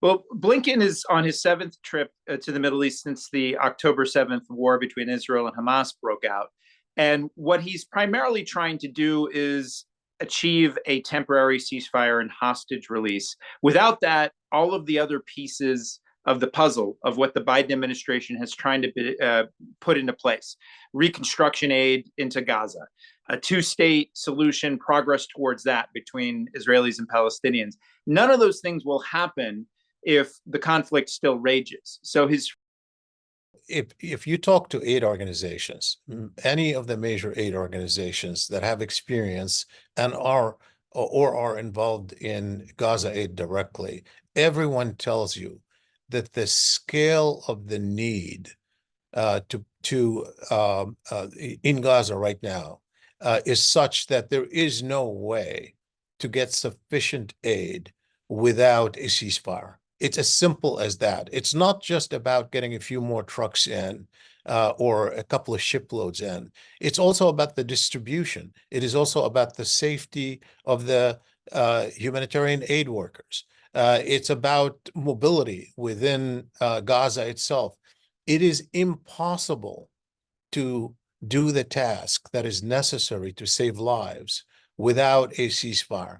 Well, Blinken is on his seventh trip to the Middle East since the October 7th war between Israel and Hamas broke out. And what he's primarily trying to do is achieve a temporary ceasefire and hostage release. Without that, all of the other pieces of the puzzle of what the Biden administration has trying to put into place, reconstruction aid into Gaza, a two-state solution, progress towards that between Israelis and Palestinians. None of those things will happen if the conflict still rages. So if you talk to aid organizations, any of the major aid organizations that have experience and are involved in Gaza aid directly, everyone tells you that the scale of the need in Gaza right now is such that there is no way to get sufficient aid without a ceasefire. It's as simple as that. It's not just about getting a few more trucks in or a couple of shiploads in. It's also about the distribution. It is also about the safety of the humanitarian aid workers. It's about mobility within Gaza itself. It is impossible to do the task that is necessary to save lives without a ceasefire.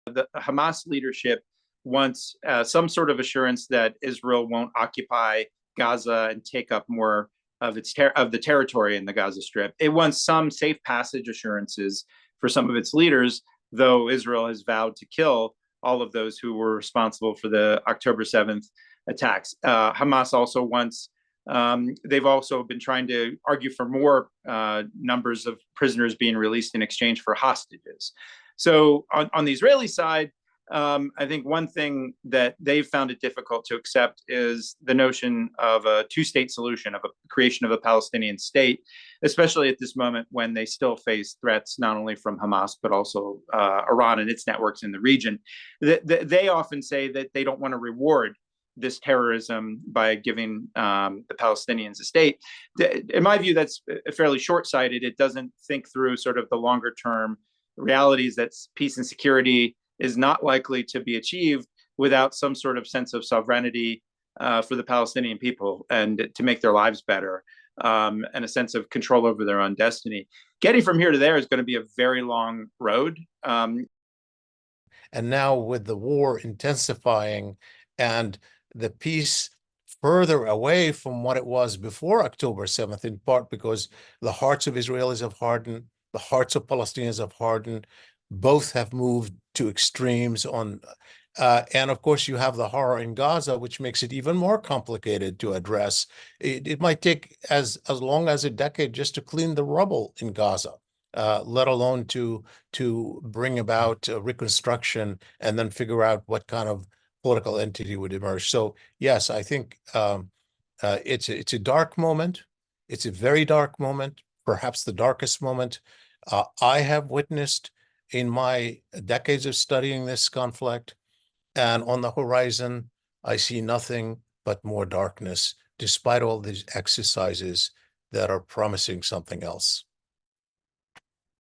The Hamas leadership wants some sort of assurance that Israel won't occupy Gaza and take up more of the territory in the Gaza Strip. It wants some safe passage assurances for some of its leaders, though Israel has vowed to kill all of those who were responsible for the October 7th attacks. Hamas also wants, they've also been trying to argue for more numbers of prisoners being released in exchange for hostages. So on the Israeli side, I think one thing that they've found it difficult to accept is the notion of a two-state solution, of a creation of a Palestinian state, especially at this moment when they still face threats not only from Hamas, but also Iran and its networks in the region. They often say that they don't want to reward this terrorism by giving the Palestinians a state. In my view, that's fairly short-sighted. It doesn't think through sort of the longer-term realities that peace and security is not likely to be achieved without some sort of sense of sovereignty for the Palestinian people and to make their lives better and a sense of control over their own destiny. Getting from here to there is going to be a very long road. And now with the war intensifying and the peace further away from what it was before October 7th, in part because the hearts of Israelis have hardened, the hearts of Palestinians have hardened. Both have moved to extremes on, and of course you have the horror in Gaza, which makes it even more complicated to address. It might take as long as a decade just to clean the rubble in Gaza, let alone to bring about reconstruction and then figure out what kind of political entity would emerge. So yes, I think it's a dark moment. It's a very dark moment, perhaps the darkest moment I have witnessed in my decades of studying this conflict. And on the horizon, I see nothing but more darkness, despite all these exercises that are promising something else.